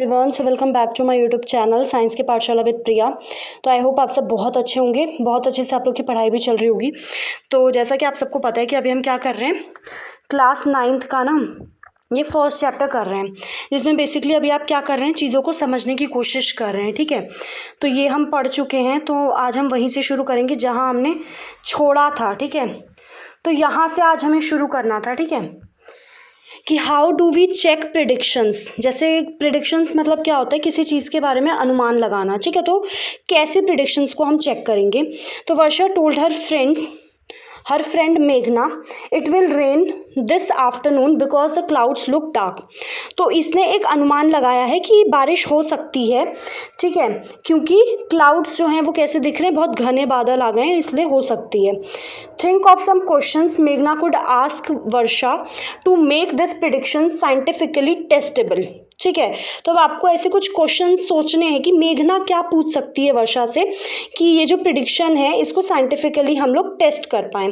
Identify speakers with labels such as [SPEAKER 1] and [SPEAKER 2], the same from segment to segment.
[SPEAKER 1] Everyone, so welcome back to my YouTube channel science की पाठशाला with प्रिया। तो I hope आप सब बहुत अच्छे होंगे, बहुत अच्छे से आप लोग की पढ़ाई भी चल रही होगी। तो जैसा कि आप सबको पता है कि अभी हम क्या कर रहे हैं, क्लास 9th का ना ये फर्स्ट चैप्टर कर रहे हैं, जिसमें बेसिकली अभी आप क्या कर रहे हैं, चीज़ों को समझने की कोशिश कर रहे हैं। ठीक है, तो ये हम पढ़ चुके हैं, तो आज हम वहीं से शुरू करेंगे जहाँ हमने छोड़ा था। ठीक है, तो यहाँ से आज हमें शुरू करना था। ठीक है, कि how do we check predictions. जैसे प्रिडिक्शंस मतलब क्या होता है, किसी चीज़ के बारे में अनुमान लगाना। ठीक है, तो कैसे प्रिडिक्शंस को हम चेक करेंगे। तो वर्षा टोल्ड हर फ्रेंड मेघना it will rain this afternoon because the clouds look dark. तो इसने एक अनुमान लगाया है कि बारिश हो सकती है। ठीक है, क्योंकि क्लाउड्स जो हैं वो कैसे दिख रहे हैं, बहुत घने बादल आ गए हैं, इसलिए हो सकती है। थिंक ऑफ सम क्वेश्चंस मेघना could ask Varsha to make this prediction scientifically testable. ठीक है, तो अब आपको ऐसे कुछ क्वेश्चन सोचने हैं कि मेघना क्या पूछ सकती है वर्षा से कि ये जो प्रिडिक्शन है इसको साइंटिफिकली हम लोग टेस्ट कर पाएँ।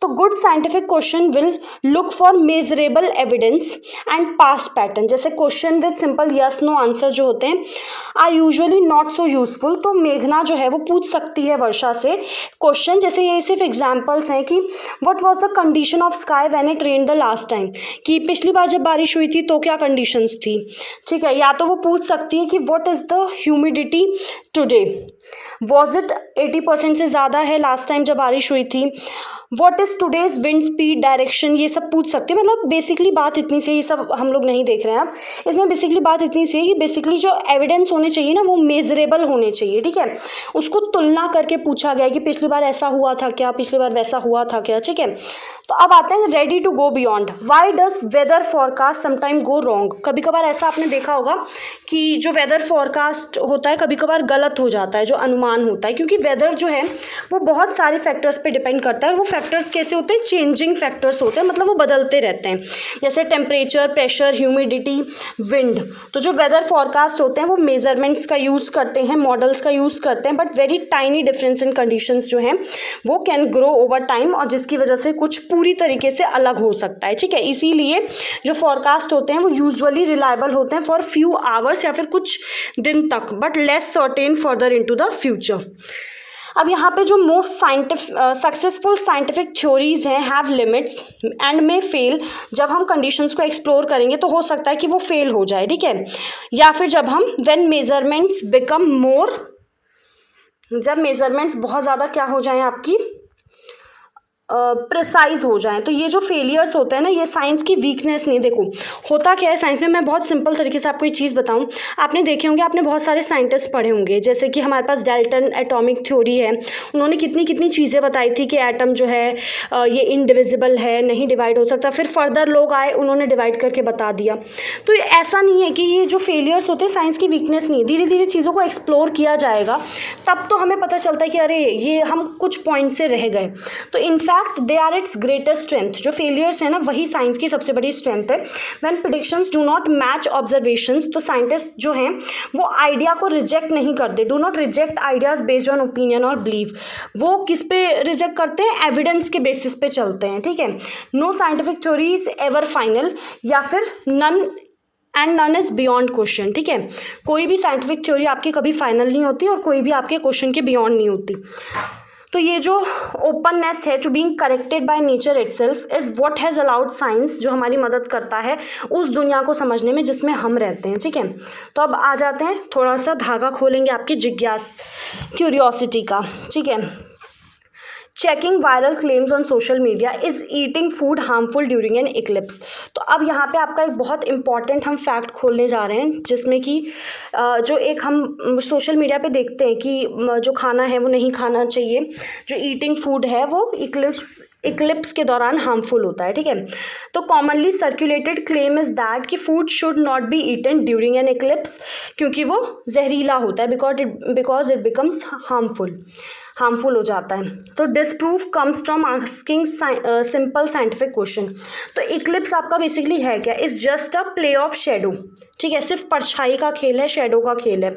[SPEAKER 1] तो good scientific question will look for measurable evidence and past pattern. जैसे question with simple yes no answer जो होते हैं are usually not so useful. तो मेघना जो है वो पूछ सकती है वर्षा से क्वेश्चन, जैसे ये सिर्फ एग्जाम्पल्स हैं कि what was the condition of sky when it rained the last time, कि पिछली बार जब बारिश हुई थी तो क्या कंडीशंस थी। ठीक है, या तो वो पूछ सकती है कि what is the humidity today, was it 80% से ज़्यादा है लास्ट टाइम जब बारिश हुई थी, what is today's wind speed direction, ये सब पूछ सकते हैं। मतलब बेसिकली बात इतनी सी है, ये सब हम लोग नहीं देख रहे हैं अब इसमें। बेसिकली बात इतनी सी है कि बेसिकली जो एविडेंस होने चाहिए ना वो मेजरेबल होने चाहिए। ठीक है, उसको तुलना करके पूछा गया कि पिछली बार ऐसा हुआ था क्या, पिछली बार वैसा हुआ था क्या। ठीक है, तो अब आते हैं ready to go beyond. Why does weather forecast sometime go wrong. कभी कभार ऐसा आपने देखा होगा कि जो वेदर फॉरकास्ट होता है कभी कभार गलत हो जाता है, जो अनुमान होता है, क्योंकि वेदर जो है वो बहुत सारे फैक्टर्स पे डिपेंड करता है। और वो फैक्टर्स कैसे होते हैं, चेंजिंग फैक्टर्स होते हैं, मतलब वो बदलते रहते हैं, जैसे टेम्परेचर, प्रेशर, ह्यूमिडिटी, विंड। तो जो वेदर फॉरकास्ट होते हैं वो मेजरमेंट्स का यूज़ करते हैं, मॉडल्स का यूज़ करते हैं, but very tiny difference in conditions जो हैं वो कैन ग्रो ओवर टाइम, और जिसकी वजह से कुछ पूरी तरीके से अलग हो सकता है। ठीक है, इसीलिए जो फॉरकास्ट होते हैं वो यूजुअली रिलायबल होते हैं फॉर फ्यू आवर्स या फिर कुछ दिन तक, but less certain further into the future. अब यहाँ पे जो मोस्ट सक्सेसफुल साइंटिफिक थ्योरीज हैं have limits and may fail. जब हम कंडीशंस को एक्सप्लोर करेंगे तो हो सकता है कि वो फेल हो जाए। ठीक है, या फिर जब हम व्हेन मेजरमेंट्स बिकम मोर, जब मेजरमेंट्स बहुत ज़्यादा क्या हो जाएं, आपकी प्रिसाइज हो जाएं। तो ये जो फेलियर्स होते हैं ना, ये साइंस की वीकनेस नहीं। देखो होता क्या है साइंस में, मैं बहुत सिंपल तरीके से आपको ये चीज़ बताऊं। आपने देखे होंगे, आपने बहुत सारे साइंटिस्ट पढ़े होंगे, जैसे कि हमारे पास डाल्टन एटॉमिक थ्योरी है, उन्होंने कितनी कितनी चीज़ें बताई थी कि एटम जो है ये इनडिविजिबल है, नहीं डिवाइड हो सकता। फिर फर्दर लोग आए, उन्होंने डिवाइड करके बता दिया। तो ऐसा नहीं है कि ये जो फेलियर्स होते हैं साइंस की वीकनेस नहीं है। धीरे धीरे चीज़ों को एक्सप्लोर किया जाएगा तब तो हमें पता चलता है कि अरे ये हम कुछ पॉइंट से रह गए। तो in fact they are its greatest strength. जो फेलियर्स है ना वही साइंस की सबसे बड़ी स्ट्रेंथ है। When predictions do not match observations, तो साइंटिस्ट जो हैं वो आइडिया को रिजेक्ट नहीं करते। Do not reject ideas based on opinion और बिलीफ। वो किस पे रिजेक्ट करते हैं, एविडेंस के बेसिस पे चलते हैं। ठीक है, no scientific theory is ever final, या फिर none and none is beyond question. ठीक है, कोई भी साइंटिफिक थ्योरी आपकी कभी फाइनल नहीं होती और कोई भी आपके क्वेश्चन के बियॉन्ड नहीं होती। तो ये जो ओपननेस है to being corrected by nature itself is what has allowed science, जो हमारी मदद करता है उस दुनिया को समझने में जिसमें हम रहते हैं। ठीक है, तो अब आ जाते हैं, थोड़ा सा धागा खोलेंगे आपकी जिज्ञास क्यूरियोसिटी का। ठीक है, checking viral claims on social media, is eating food harmful during an Eclipse. तो अब यहाँ पे आपका एक बहुत इंपॉर्टेंट हम फैक्ट खोलने जा रहे हैं, जिसमें कि जो एक हम सोशल मीडिया पे देखते हैं कि जो खाना है वो नहीं खाना चाहिए, जो ईटिंग फूड है वो इक्लिप्स के दौरान हार्मफुल होता है। ठीक है, तो commonly circulated claim is that कि food should not be eaten during an eclipse, क्योंकि वो जहरीला होता है, बिकॉज इट बिकम्स हार्मफुल हो जाता है। तो disproof comes from asking simple scientific question. तो इक्लिप्स आपका बेसिकली है क्या, is just a play of shadow. ठीक है, सिर्फ परछाई का खेल है, शेडो का खेल है।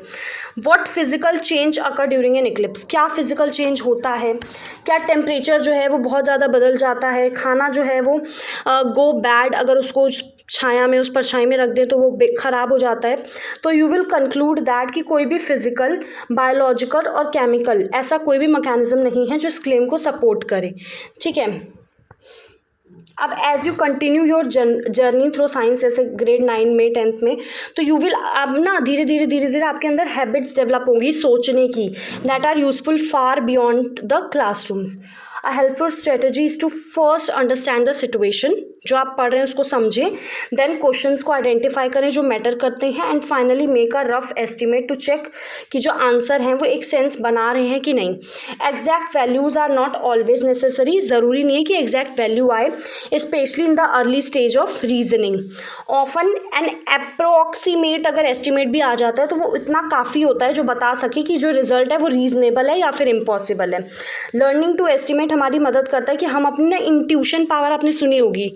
[SPEAKER 1] What physical change occur during an Eclipse, क्या फिजिकल चेंज होता है, क्या टेम्परेचर जो है वो बहुत ज़्यादा बदल जाता है, खाना जो है वो गो बैड अगर उसको छाया में, उस परछाई में रख दें तो वो ख़राब हो जाता है। तो यू विल कंक्लूड दैट कि कोई भी फिजिकल, बायोलॉजिकल और केमिकल ऐसा कोई भी मैकेनिज्म नहीं है जो इस क्लेम को सपोर्ट करे। ठीक है, अब as you continue your journey through science, जैसे ग्रेड 9 में, 10th में, तो यू विल अब ना धीरे धीरे आपके अंदर हैबिट्स डेवलप होंगी सोचने की, that are useful far beyond the classrooms. A helpful strategy is to first understand the situation, जो आप पढ़ रहे हैं उसको समझें, देन क्वेश्चंस को आइडेंटिफाई करें जो मैटर करते हैं, and finally make a rough estimate to check कि जो आंसर हैं वो एक सेंस बना रहे हैं कि नहीं। Exact values are not always necessary, ज़रूरी नहीं कि एग्जैक्ट वैल्यू आए, especially in the early stage of reasoning. Often an approximate अगर एस्टिमेट भी आ जाता है तो वो इतना काफ़ी होता है जो बता सके कि जो रिजल्ट है वो रीजनेबल है या फिर इम्पॉसिबल है। लर्निंग टू एस्टिमेट हमारी मदद करता है कि हम अपनी ना इंट्यूशन पावर, आपने सुनी होगी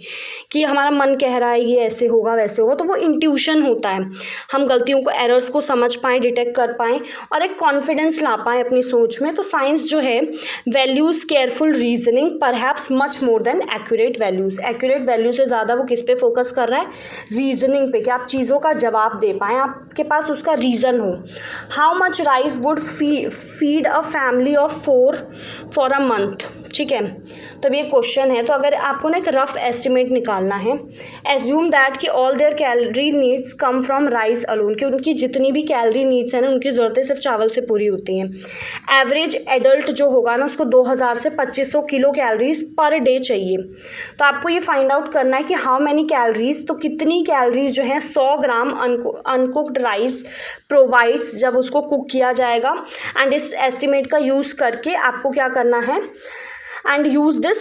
[SPEAKER 1] कि हमारा मन कह रहा है ये ऐसे होगा वैसे होगा, तो वो इंट्यूशन होता है। हम गलतियों को, एरर्स को समझ पाएँ, डिटेक्ट कर पाएँ और एक कॉन्फिडेंस ला पाएँ अपनी सोच में। तो साइंस जो है values careful reasoning perhaps much more than accurate values. Accurate value से ज़्यादा वो किस पे फोकस कर रहा है? रीजनिंग पे, कि आप चीज़ों का जवाब दे पाएँ, आपके पास उसका रीज़न हो। How much rice would feed a family of 4 for a month. ठीक है, तो अब ये क्वेश्चन है, तो अगर आपको ना एक रफ एस्टिमेट निकालना है, एज्यूम दैट कि all their calorie needs come from rice alone, कि उनकी जितनी भी कैलोरी नीड्स हैं ना, उनकी ज़रूरतें सिर्फ चावल से पूरी होती हैं। एवरेज एडल्ट जो होगा ना, उसको 2000 से 2500 किलो कैलोरीज पर डे चाहिए। तो आपको ये फाइंड आउट करना है कि हाउ मैनी कैलोरीज, तो कितनी कैलोरीज जो है 100 ग्राम अनकुक्ड राइस प्रोवाइड्स जब उसको कुक किया जाएगा। एंड इस एस्टिमेट का यूज़ करके आपको क्या करना है, एंड यूज़ दिस,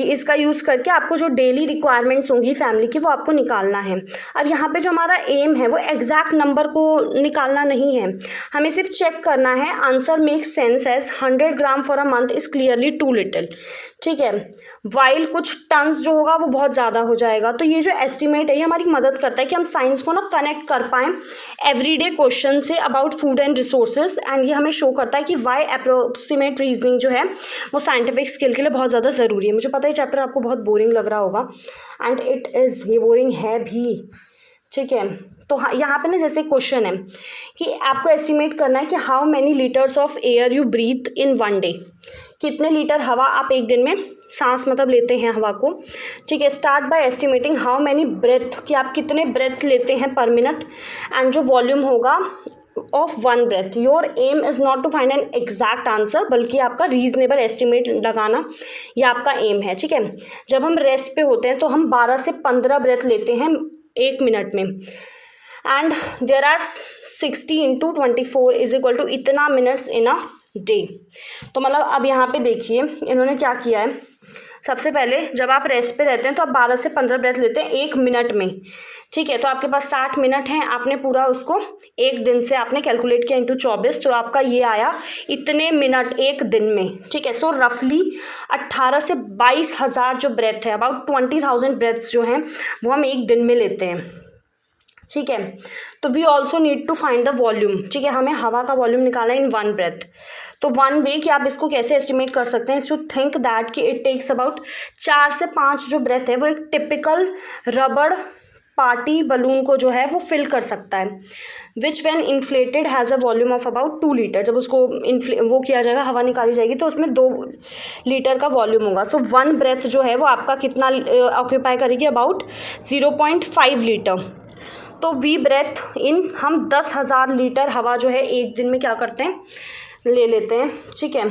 [SPEAKER 1] इसका यूज़ करके आपको जो डेली रिक्वायरमेंट्स होंगी फैमिली की वो आपको निकालना है। अब यहाँ पे जो हमारा एम है वो एग्जैक्ट नंबर को निकालना नहीं है, हमें सिर्फ चेक करना है answer make sense as 100 gram for a month is clearly too little. ठीक है, वाइल कुछ टन्स जो होगा वो बहुत ज़्यादा हो जाएगा। तो ये जो एस्टिमेट है ये हमारी मदद करता है कि हम साइंस को ना कनेक्ट कर पाएँ everyday question say about food and resources, and ये हमें शो करता है कि वाई अप्रोक्सीमेट रीजनिंग जो है वो साइंटिफिक स्किल के लिए बहुत ज़्यादा ज़रूरी है। मुझे पता है चैप्टर आपको बहुत बोरिंग लग रहा होगा, एंड इट इज़, ये बोरिंग है भी। ठीक है, तो हाँ, यहाँ पे ना जैसे क्वेश्चन है कि आपको एस्टिमेट करना है कि how many litres of air you breathe in 1 day, कितने लीटर हवा आप एक दिन में सांस मतलब लेते हैं हवा को। ठीक है, start by estimating how many breath, कि आप कितने ब्रेथ्स लेते हैं पर मिनट, एंड जो वॉल्यूम होगा of 1 breath. Your aim is not to find an exact answer, बल्कि आपका रीजनेबल एस्टिमेट लगाना ये आपका एम है। ठीक है, जब हम रेस्ट पे होते हैं तो हम 12 से 15 ब्रेथ लेते हैं 1 मिनट में, and there are 60 × 24 is equal to इतना मिनट्स इन अ डे। तो मतलब अब यहाँ पे देखिए इन्होंने क्या किया है, सबसे पहले जब आप रेस्ट पे रहते हैं तो आप 12 से 15 ब्रेथ लेते हैं 1 मिनट में। ठीक है, तो आपके पास 60 मिनट हैं, आपने पूरा उसको एक दिन से आपने कैलकुलेट किया इंटू 24, तो आपका ये आया इतने मिनट एक दिन में। ठीक है, सो रफली 18 से 22,000 जो ब्रेथ है, अबाउट 20,000 ब्रेथ्स जो हैं वो हम एक दिन में लेते हैं। ठीक है, तो we also need to find the volume. ठीक है, हमें हवा का वॉल्यूम निकालना है इन 1 ब्रेथ। तो 1 वे कि आप इसको कैसे एस्टिमेट कर सकते हैं, टू थिंक दैट कि इट टेक्स अबाउट 4 से 5 जो ब्रेथ है वो एक टिपिकल रबड़ पार्टी बलून को जो है वो फिल कर सकता है, विच when inflated has a volume of about 2 litre. जब उसको वो किया जाएगा, हवा निकाली जाएगी तो उसमें 2 लीटर का वॉल्यूम होगा। सो 1 ब्रेथ जो है वो आपका कितना ऑक्यूपाई करेगी, अबाउट 0.5 लीटर। तो वी ब्रेथ इन, हम 10,000 लीटर हवा जो है एक दिन में क्या करते हैं, ले लेते हैं। ठीक है,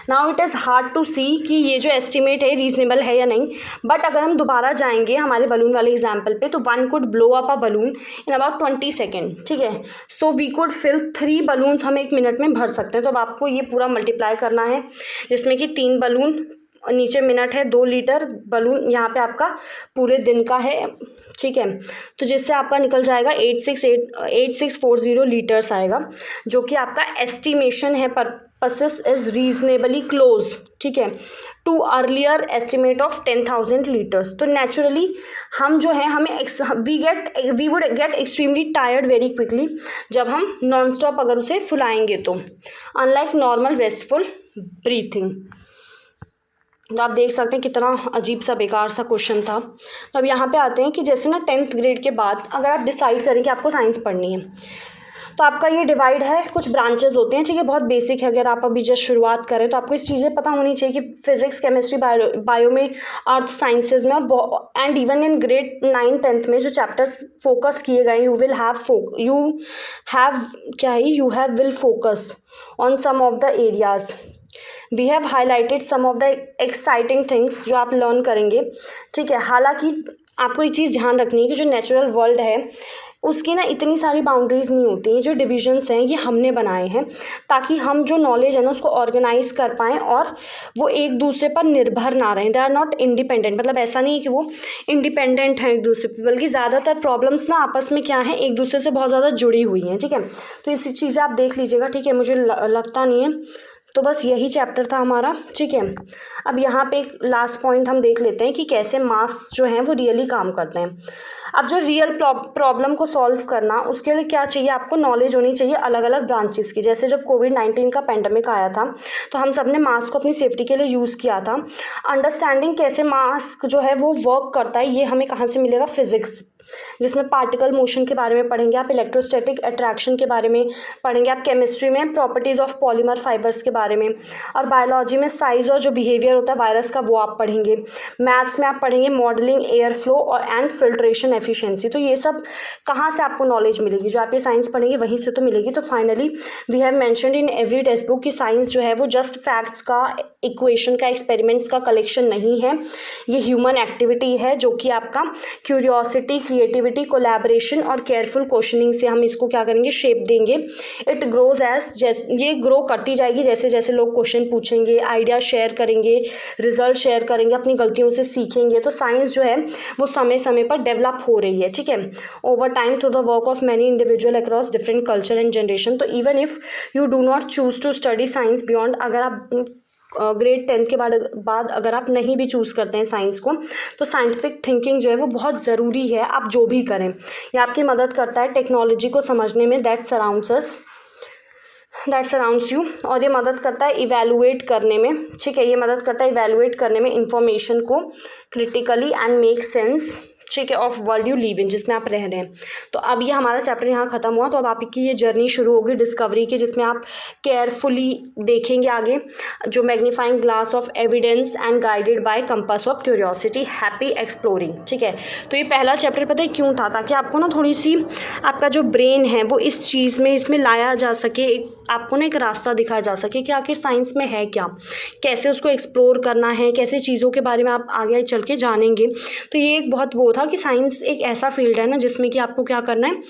[SPEAKER 1] now it is hard to see कि ये जो एस्टिमेट है रीजनेबल है या नहीं, बट अगर हम दोबारा जाएंगे हमारे बलून वाले एग्जाम्पल पे, तो 1 could blow up a balloon in about 20 second. ठीक है, so we could fill 3 balloons हम 1 मिनट में भर सकते हैं। तो अब आपको ये पूरा मल्टीप्लाई करना है, जिसमें कि 3 बलून, नीचे मिनट है, 2 लीटर बलून यहाँ पे आपका पूरे दिन का है। ठीक है, तो जिससे आपका निकल जाएगा 8640 लीटर्स आएगा, जो कि आपका एस्टिमेशन है, पर्पसेस इज रीजनेबली क्लोज। ठीक है, to earlier estimate of 10,000 litres. तो नेचुरली हम जो है हमें we would get extremely tired very quickly जब हम नॉन स्टॉप अगर उसे फुलाएंगे तो, अनलाइक नॉर्मल रेस्टफुल ब्रीथिंग। तो आप देख सकते हैं कितना अजीब सा बेकार सा क्वेश्चन था। तो अब यहाँ पे आते हैं कि जैसे ना 10th ग्रेड के बाद अगर आप डिसाइड करें कि आपको साइंस पढ़नी है, तो आपका ये डिवाइड है, कुछ ब्रांचेस होते हैं, ठीक है, बहुत बेसिक है। अगर आप अभी जस्ट शुरुआत करें तो आपको इस चीज़ें पता होनी चाहिए कि फिजिक्स, केमिस्ट्री, बायो में, अर्थ साइंसेज में, and even in grade 9th-10th में जो चैप्टर्स फोकस किए गए, you have will focus on some of the areas. We have highlighted some of the exciting things जो आप लर्न करेंगे, ठीक है। हालांकि आपको एक चीज़ ध्यान रखनी है कि जो नेचुरल वर्ल्ड है उसकी ना इतनी सारी बाउंड्रीज़ नहीं होती हैं। जो डिविजन्स हैं ये हमने बनाए हैं ताकि हम जो नॉलेज है ना उसको ऑर्गेनाइज कर पाएँ और वो एक दूसरे पर निर्भर ना रहें। दे आर नॉट इंडिपेंडेंट, मतलब ऐसा नहीं है कि वो इंडिपेंडेंट हैं एक दूसरे पर, बल्कि ज़्यादातर प्रॉब्लम्स ना आपस में क्या है, एक दूसरे से बहुत ज़्यादा जुड़ी हुई हैं, ठीक है। तो इसी चीज़ें आप देख लीजिएगा, ठीक है। मुझे लगता नहीं है, तो बस यही चैप्टर था हमारा, ठीक है। अब यहाँ पे एक लास्ट पॉइंट हम देख लेते हैं कि कैसे मास जो हैं वो रियली काम करते हैं। अब जो रियल प्रॉब्लम को सॉल्व करना, उसके लिए क्या चाहिए, आपको नॉलेज होनी चाहिए अलग अलग ब्रांचेस की। जैसे जब कोविड-19 का पेंडेमिक आया था तो हम सब ने मास्क को अपनी सेफ्टी के लिए यूज़ किया था। अंडरस्टैंडिंग कैसे मास्क जो है वो वर्क करता है, ये हमें कहाँ से मिलेगा, फिजिक्स, जिसमें पार्टिकल मोशन के बारे में पढ़ेंगे आप, इलेक्ट्रोस्टैटिक अट्रैक्शन के बारे में पढ़ेंगे आप, केमिस्ट्री में प्रॉपर्टीज़ ऑफ पॉलीमर फाइबर्स के बारे में, और बायोलॉजी में साइज और जो बिहेवियर होता है वायरस का वो आप पढ़ेंगे। मैथ्स में आप पढ़ेंगे मॉडलिंग, एयर फ्लो और एंड फिल्ट्रेशन एफिशिएंसी। तो ये सब कहाँ से आपको नॉलेज मिलेगी, जो आप ये साइंस पढ़ेंगे वहीं से तो मिलेगी। तो finally we have mentioned in every textbook कि साइंस जो है वो जस्ट फैक्ट्स का, इक्वेशन का, एक्सपेरिमेंट्स का कलेक्शन नहीं है। ये ह्यूमन एक्टिविटी है जो कि आपका क्यूरियोसिटी, क्रिएटिविटी, कोलैबोरेशन और केयरफुल क्वेश्चनिंग से हम इसको क्या करेंगे, शेप देंगे। इट ग्रोज ये ग्रो करती जाएगी जैसे जैसे लोग क्वेश्चन पूछेंगे, आइडिया शेयर करेंगे, रिजल्ट शेयर करेंगे, अपनी गलतियों से सीखेंगे। तो साइंस जो है वो समय समय पर डेवलप हो रही है, ठीक है, over time through the work of many individual across different culture and generation. तो even if you do not choose to study science beyond, अगर आप ग्रेड 10 के बाद अगर आप नहीं भी चूज़ करते हैं साइंस को, तो साइंटिफिक थिंकिंग जो है वो बहुत ज़रूरी है। आप जो भी करें, ये आपकी मदद करता है टेक्नोलॉजी को समझने में दैट सराउंड्स यू, और ये मदद करता है इवैल्यूएट करने में, ठीक है, ये मदद करता है इवैल्यूएट करने में इंफॉर्मेशन को क्रिटिकली एंड मेक सेंस, ठीक है, of world you live in, जिसमें आप रह रहे हैं। तो अब ये हमारा चैप्टर यहाँ ख़त्म हुआ। तो अब आपकी ये जर्नी शुरू होगी डिस्कवरी की, जिसमें आप केयरफुली देखेंगे आगे जो magnifying glass of evidence and guided by compass of curiosity, happy exploring, ठीक है। तो ये पहला चैप्टर पता है क्यों था, ताकि आपको ना थोड़ी सी आपका जो ब्रेन है वो इस चीज़ में, इसमें लाया जा सके, आपको ना एक रास्ता दिखाया जा सके कि आखिर साइंस में है क्या, कैसे उसको एक्सप्लोर करना है, कैसे चीज़ों के बारे में आप आगे चल के जानेंगे। तो ये एक बहुत वो था कि साइंस एक ऐसा फील्ड है ना जिसमें कि आपको क्या करना है,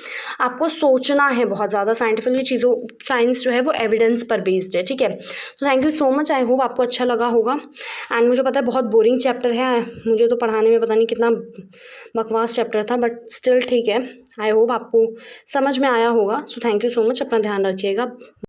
[SPEAKER 1] आपको सोचना है बहुत ज़्यादा साइंटिफिकली चीज़ों। साइंस जो है वो एविडेंस पर बेस्ड है, ठीक है। तो thank you so much, I hope आपको अच्छा लगा होगा। एंड मुझे पता है बहुत बोरिंग चैप्टर है, मुझे तो पढ़ाने में पता नहीं कितना बकवास चैप्टर था, बट स्टिल ठीक है। आई होप आपको समझ में आया होगा। So thank you so much, अपना ध्यान रखिएगा।